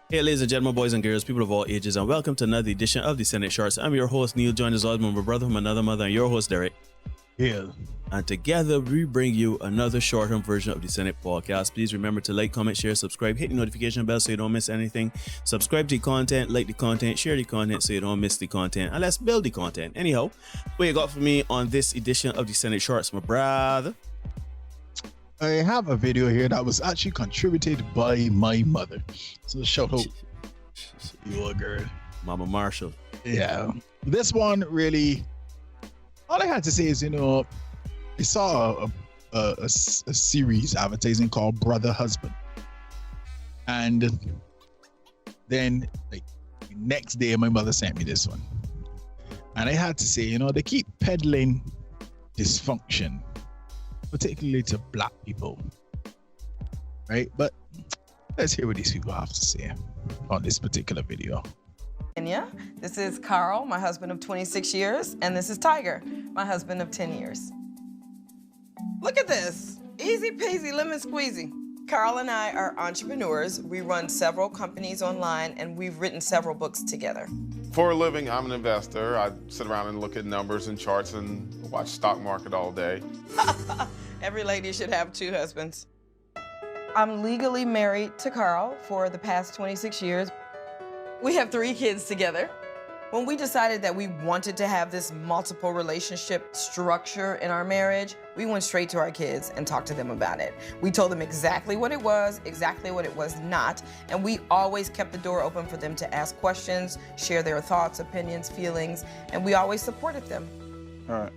Hey, ladies and gentlemen, boys and girls, people of all ages, and welcome to another edition of the Senate Shorts. I'm your host, Neil, joined as always by my brother from another mother, and your host, Derek. Yeah. And together, we bring you another short-term version of the Senate podcast. Please remember to like, comment, share, subscribe, hit the notification bell so you don't miss anything. Subscribe to the content, like the content, share the content so you don't miss the content, and let's build the content. Anyhow, what you got for me on this edition of the Senate Shorts, my brother? I have a video here that was actually contributed by my mother. So shout out your girl. Mama Marshall. Yeah. This one really, all I had to say is, I saw a series advertising called Brother Husband. And then like next day my mother sent me this one. And I had to say, they keep peddling dysfunction, particularly to black people, right? But let's hear what these people have to say on this particular video. This is Carl, my husband of 26 years, and this is Tiger, my husband of 10 years. Look at this, easy peasy lemon squeezy. Carl and I are entrepreneurs. We run several companies online, and we've written several books together. For a living, I'm an investor. I sit around and look at numbers and charts and watch stock market all day. Every lady should have two husbands. I'm legally married to Carl for the past 26 years. We have 3 kids together. When we decided that we wanted to have this multiple relationship structure in our marriage, we went straight to our kids and talked to them about it. We told them exactly what it was not, and we always kept the door open for them to ask questions, share their thoughts, opinions, feelings, and we always supported them. All right.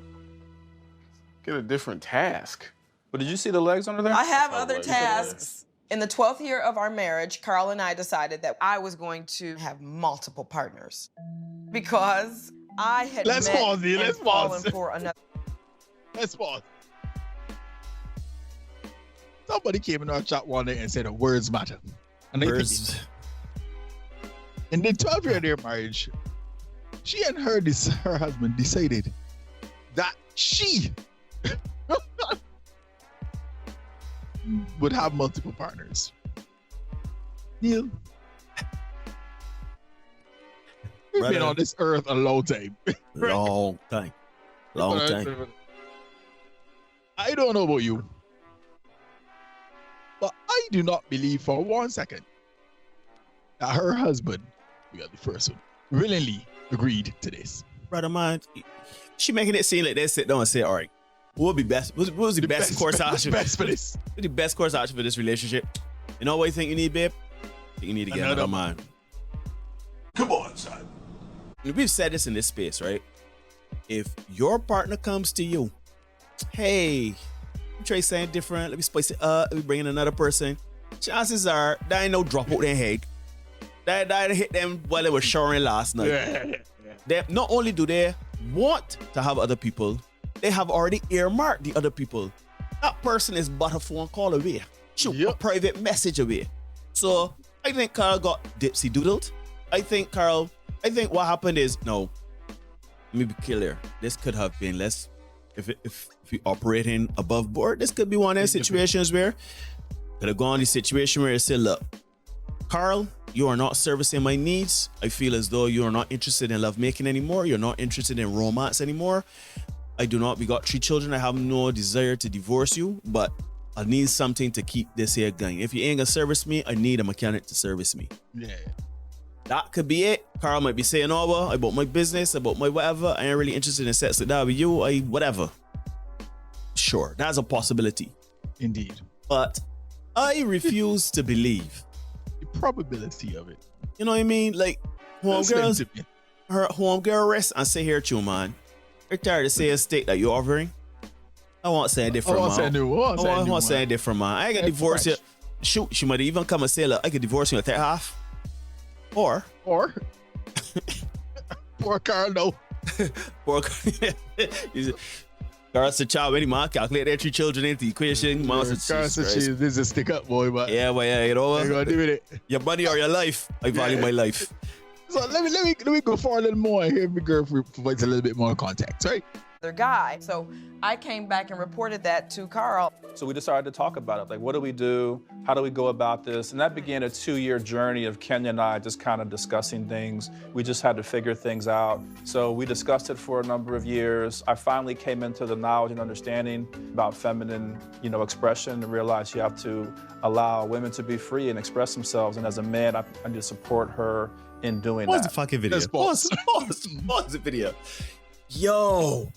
Get a different task. But did you see the legs under there? I have other tasks. In the 12th year of our marriage, Carl and I decided that I was going to have multiple partners because I had fallen for another. Let's pause. Somebody came in our chat one day and said the words matter. And words. In the 12th year of their marriage, she and her husband decided that she would have multiple partners. Neil, we've been on this earth a long time. Long time. I don't know about you, but I do not believe for 1 second that her husband, we got the first one, willingly agreed to this. Brother man, she making it seem like they sit down and say, all right, what would be best? What was the best course option? Best for this? What's the best course option for this relationship? You know what you think you need, babe? You need to get another man. Come on, son. We've said this in this space, right? If your partner comes to you, hey, try something different, let me spice it up, let me bring in another person, chances are that ain't no drop out their head. That hit them while they were showering last night. Yeah. They, not only do they want to have other people, they have already earmarked the other people. That person is but a phone call away. Shoot, a private message away. So I think Carl got dipsy doodled. I think what happened is, no, let me be clear. This could have been less, if we operating above board, this could be one of those situations where could have gone the situation where it said, look, Carl, you are not servicing my needs. I feel as though you are not interested in lovemaking anymore. You're not interested in romance anymore. We got 3 children. I have no desire to divorce you, but I need something to keep this here going. If you ain't gonna service me, I need a mechanic to service me. Yeah. That could be it. Carl might be saying, oh, well, about my business, about my whatever. I ain't really interested in sex like that with you. Whatever. Sure, that's a possibility. Indeed. But I refuse to believe the probability of it. You know what I mean? Like, homegirl rest and say here to you, man. You're tired to say a state that you're offering. I won't say a different man. I won't say a different man. I can divorce you. Shoot, she might even come and say, look, I could divorce you at that half. Or poor Carl, no. Poor Carl said, child, any man calculate their 3 children into the equation. Carl said, this is a stick up, boy, but yeah, you know what? Gonna do with it. Your money or your life. I value my life. So let me go for a little more here, my girl, provides a little bit more context, right? other guy. So I came back and reported that to Carl. So we decided to talk about it. Like, what do we do? How do we go about this? And that began a 2-year journey of Kenya and I just kind of discussing things. We just had to figure things out. So we discussed it for a number of years. I finally came into the knowledge and understanding about feminine, expression, and realized you have to allow women to be free and express themselves. And as a man, I need to support her in doing Pause that. the fucking video. Pause the video. Yo.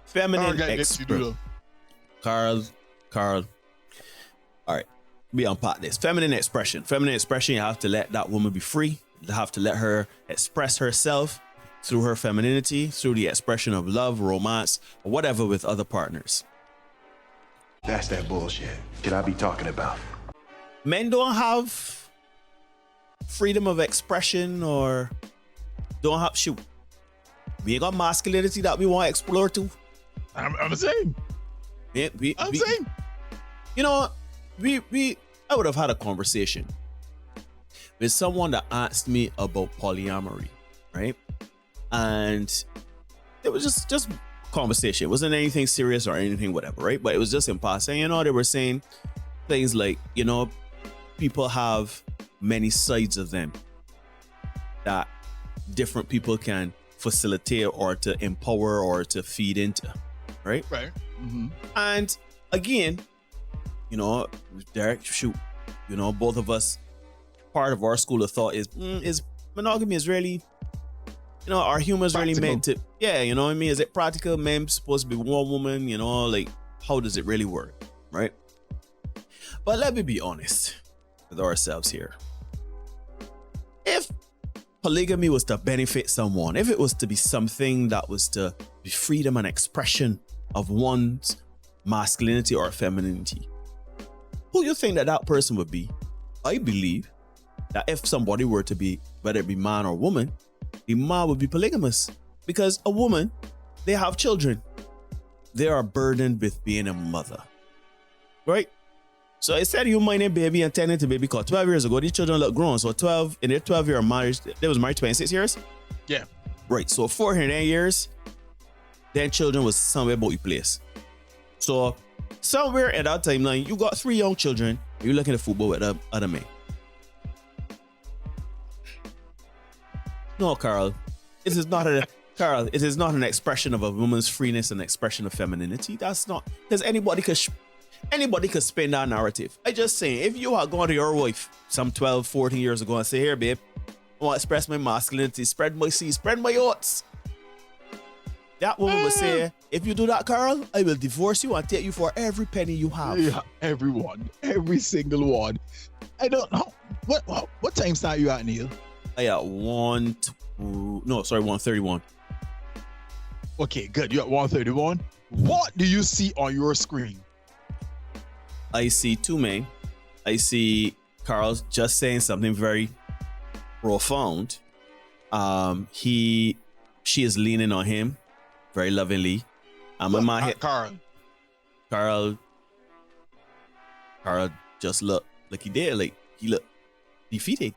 Feminine expression. Carl. All right. We unpack this. Feminine expression. Feminine expression, you have to let that woman be free. You have to let her express herself through her femininity, through the expression of love, romance, or whatever with other partners. That's that bullshit that I be talking about. Men don't have freedom of expression or don't have shoot. We ain't got masculinity that we want to explore too. I'm saying. Yeah, I'm saying. I would have had a conversation with someone that asked me about polyamory, right? And it was just conversation. It wasn't anything serious or anything whatever, right? But it was just in passing. They were saying things like, people have many sides of them that different people can facilitate or to empower or to feed into, right? Right. Mm-hmm. And again, Derek, shoot, both of us, part of our school of thought is monogamy is really, our humor is really meant to, is it practical? Men supposed to be one woman, how does it really work, right? But let me be honest with ourselves here. If polygamy was to benefit someone, if it was to be something that was to be freedom and expression of one's masculinity or femininity, who you think that person would be? I believe that if somebody were to be, whether it be man or woman, the man would be polygamous, because a woman, they have children. They are burdened with being a mother, right? So instead of you minding baby and tending to baby, because 12 years ago, these children look grown. So in their 12-year marriage, they was married 26 years? Yeah. Right, so 400 years, then children was somewhere about your place. So somewhere at that timeline, you got 3 young children, you're looking at football with other men. No, Carl, it is not an expression of a woman's freeness and expression of femininity. That's not, because anybody could spin that narrative. I just saying, if you had gone to your wife some 12, 14 years ago and say, here, babe, I want to express my masculinity, spread my seeds, spread my oats. That woman would say, if you do that, Carl, I will divorce you and take you for every penny you have. Yeah, every single one. I don't know. What time start you at, Neil? I at 131. Okay, good. You at 131. What do you see on your screen? I see 2 men. I see Carl just saying something very profound. She is leaning on him very lovingly. I'm in my head. Carl just looked like he did. Like he looked defeated.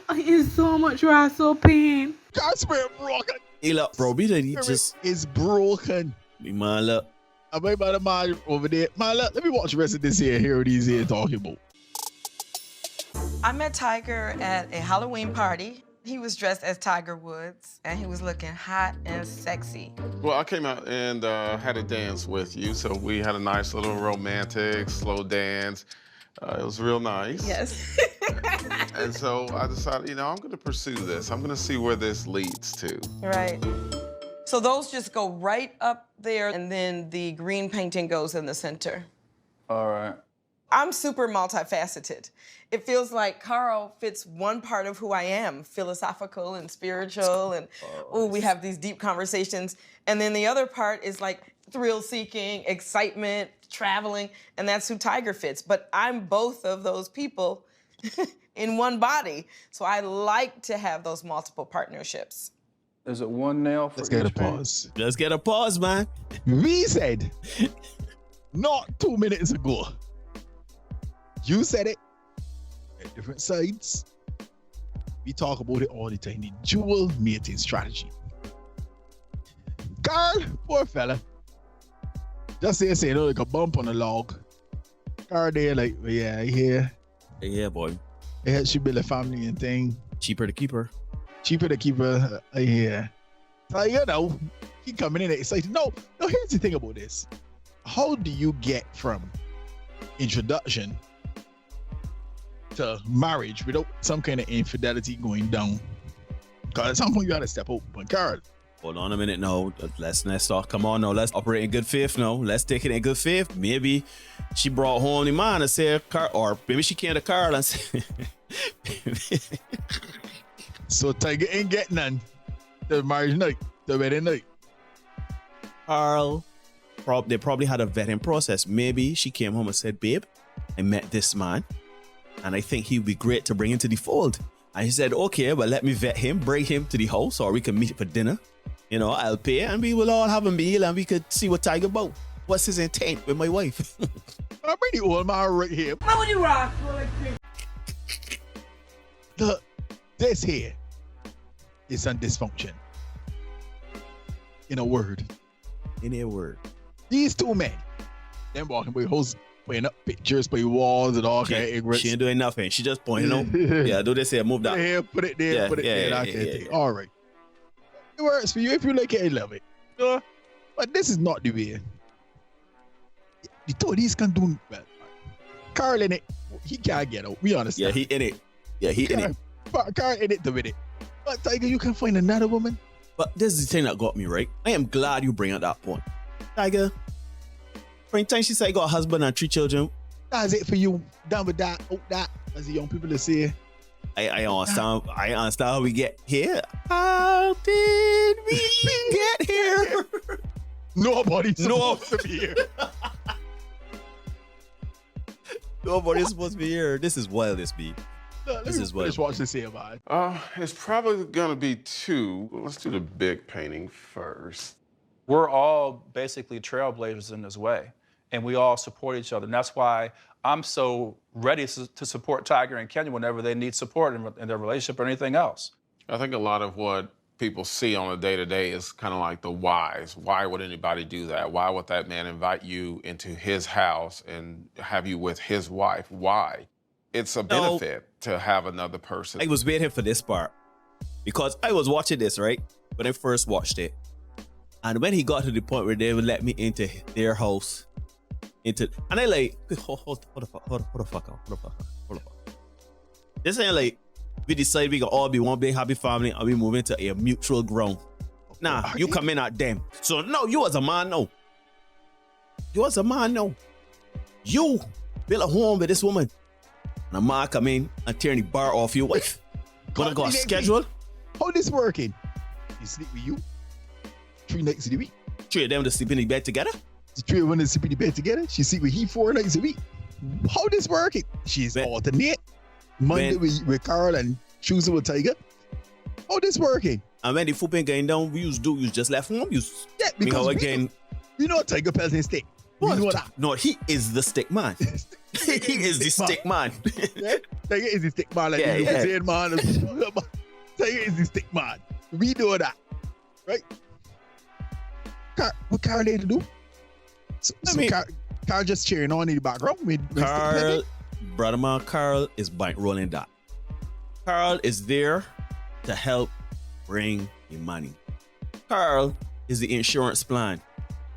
I in so much wrestle pain. God's spirit broken. He look, bro, he just is broken. Man, look. I'm about the man over there. Man, look, let me watch the rest of this here. Hear what he's here talking about. I met Tiger at a Halloween party. He was dressed as Tiger Woods, and he was looking hot and sexy. Well, I came out and had a dance with you, so we had a nice little romantic, slow dance. It was real nice. Yes. And so I decided, I'm going to pursue this. I'm going to see where this leads to. Right. So those just go right up there, and then the green painting goes in the center. All right. I'm super multifaceted. It feels like Carl fits one part of who I am, philosophical and spiritual, and we have these deep conversations. And then the other part is like thrill-seeking, excitement, traveling, and that's who Tiger fits. But I'm both of those people in one body. So I like to have those multiple partnerships. Is it one nail for Let's get a each paint? pause. Let's get a pause, man. We said, not 2 minutes ago, you said it at different sides. We talk about it all the time, the dual mating strategy. Carl, poor fella. Just say, you know, like a bump on a log. Carl there, like, yeah, here. Yeah, boy. Yeah, she build a family and thing. Cheaper to keep her. Cheaper to keep her. Yeah. So, you know, he coming in excited. No, here's the thing about this. How do you get from introduction to marriage without some kind of infidelity going down? Because at some point you gotta step up. But Carl, hold on a minute, no. Let's talk. Come on, no. Let's operate in good faith, no. Let's take it in good faith. Maybe she brought home the man and said, Carl, or maybe she came to Carl and said, so Tiger ain't getting none. The marriage night, the wedding night. Carl, they probably had a vetting process. Maybe she came home and said, babe, I met this man, and I think he'd be great to bring into the fold. And he said, okay, but let me vet him, bring him to the house, or we can meet for dinner. You know, I'll pay, and we will all have a meal, and we could see what Tiger about. What's his intent with my wife? I'm pretty old man right here. How would you rock? Look, this here is some dysfunction. In a word. In a word. These two men, them walking by house, putting up pictures by walls and all kind of ignorance. She ain't doing nothing. She just pointing out. Yeah, do this here, move that. Here, put it there, put it there. That kind of thing. All right. It works for you. If you like it, I love it. But this is not the way. The two of these can do well. Carl in it, he can't get out. We understand. Yeah, he in it. Yeah, he in it. Carl in it to win it. But Tiger, you can find another woman. But this is the thing that got me, right? I am glad you bring up that point. Tiger, for the time she said you got a husband and 3 children. That's it for you. Done with that, out that, as the young people say. I understand. I understand how we get here. How did we get here? Nobody's supposed to be here. Nobody's supposed to be here. This is wild, this beat. This is wild. Just watch this here, man. It's probably gonna be 2. Let's do the big painting first. We're all basically trailblazers in this way, and we all support each other. And that's why I'm so ready to support Tiger and Kenya whenever they need support in their relationship or anything else. I think a lot of what people see on a day-to-day is kind of like the whys. Why would anybody do that? Why would that man invite you into his house and have you with his wife? Why? It's a benefit to have another person. I was waiting for this part because I was watching this, right? When I first watched it. And when he got to the point where they would let me into their house, and I like, hold the fuck up. This ain't like, we decide we gonna all be one big happy family and we move into a mutual ground. Nah, you come in at them. So no, you as a man, no. You as a man, no. You build a home with this woman. And a man come in and tear the bar off your wife. Wanna go on schedule? How this working? He sleep with you 3 nights a week. 3 of them to sleep in the bed together? The 3 of them to sleep in the bed together. She sleep with he 4 nights a week. How this working? She's alternate. Monday with Carl and Tuesday with Tiger. How this working? And when the food ain't going down, we just left home. Yeah, because we know Tiger Pelton stick. We know that. No, he is the stick man. He is the stick man. Yeah? Tiger is the stick man. Like saying, man. Tiger is the stick man. We know that. Right? What Carl there to do? Carl just cheering on in the background. Carl, brother man, Carl is bankrolling that. Carl is there to help bring the money. Carl is the insurance plan.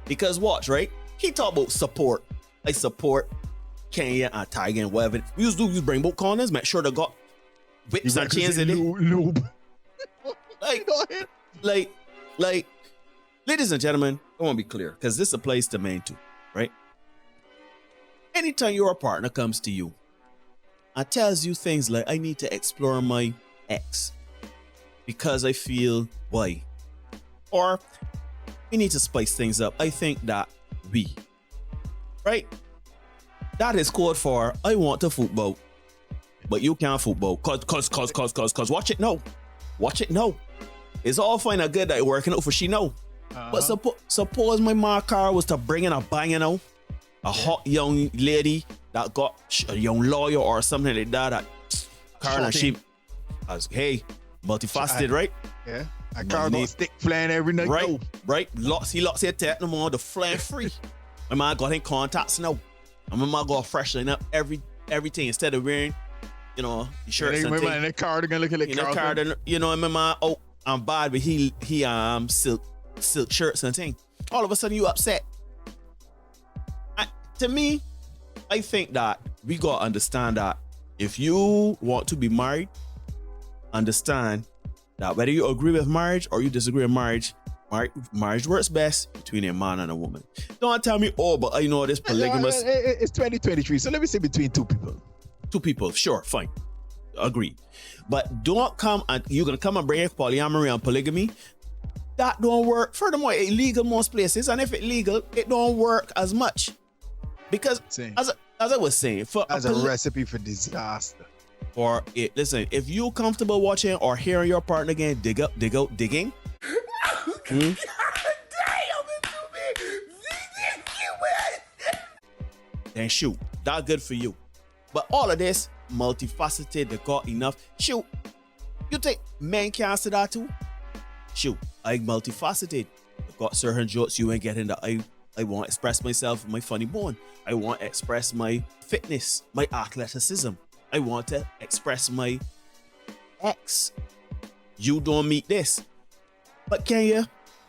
Because watch, right? He talk about support. I support Kenya and Tiger and whatever. We used to bring both corners, make sure they got whips and chains in it. Lube. like, ladies and gentlemen, I want to be clear, because this applies to men too, right? Anytime your partner comes to you and tells you things like, I need to explore my ex because I feel why, or we need to spice things up, I think that right? That is code for, I want to football, but you can't football. Cause watch it now. It's all fine and good that you're working out for she know. But suppose my man Carl was to bring in a banging out, a hot young lady that got a young lawyer or something like that. Carl and she, as hey, multifaceted, right? Yeah. I got a stick flying every night. Right, Go. right. He locks your tap no more. The flying free. My man got in contacts now. And my man got freshening up everything instead of wearing, the shirts and things. In the car, they're gonna look at the car. My man, I'm bad, but he silk shirts and thing. All of a sudden you upset. To me, I think that we gotta understand that if you want to be married, understand that whether you agree with marriage or you disagree with marriage works best between a man and a woman. Don't tell me, but I know this polygamous. It's 2023, so let me say between two people. Two people, sure, fine. Agree. But don't come and you're gonna come and bring polyamory and polygamy. That don't work. Furthermore, it's illegal most places, and if it's legal, it don't work as much. Because as I was saying, as a recipe for disaster. Or listen, if you're comfortable watching or hearing your partner again digging. Then shoot, that's good for you. But all of this, multifaceted, they got enough. Shoot, you think men can't say that too? Shoot, I multifaceted. I got certain jokes you ain't getting that I want to express myself, my funny bone. I want to express my fitness, my athleticism. I want to express my ex. You don't meet this. But can you?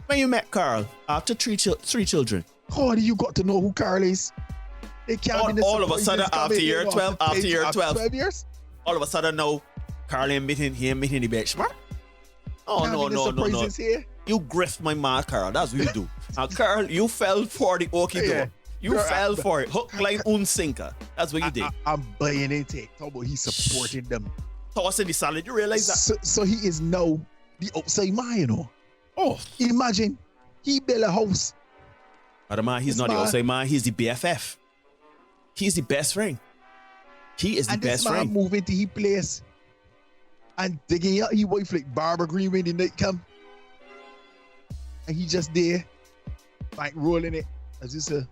When you met Carl, after three children. How do you got to know who Carl is? They can't all of a sudden, after year 12, after 12 years? All of a sudden, now, Carl ain't meeting the benchmark. Oh, no. Here? You grift my man, Carl. That's what you do. Now, Carl, you fell for the okie door. You fell for it. Hook, line, and sinker. That's what you did. I'm buying into it. Talk about he's supporting them. Tossing the salad. You realize that? So he is now the outside man, Oh. Imagine he built a house. But the man, he's not the outside man. He's the BFF. He's the best friend. He is the best friend. And this man move into his place and digging out his wife like Barbara Green when the night come. And he just there, like rolling it. As you say,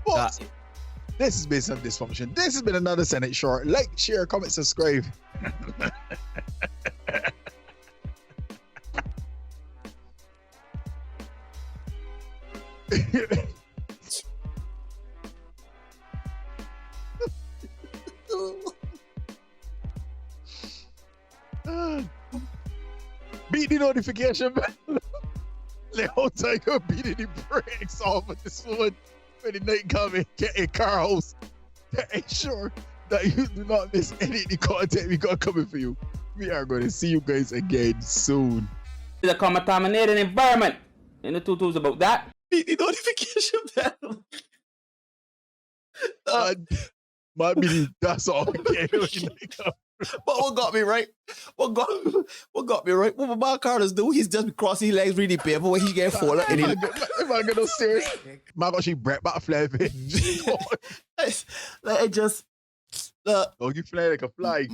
what? This has been some dysfunction. This has been another Senate Short. Like, share, comment, subscribe. Beat the notification bell. Let out Tiger beating the brakes off of this one when the night coming. Get a car house to ensure that you do not miss any of the content we got coming for you. We are going to see you guys again soon. It's a contaminated environment. In the tutus about that. Beat the notification bell. That's all. But what got me right? What got me right? What my Carlos do? He's just crossing his legs reading paper when he get fallen. And if I get no serious, my gosh, she break back flapping. Like it just you fly like a fly.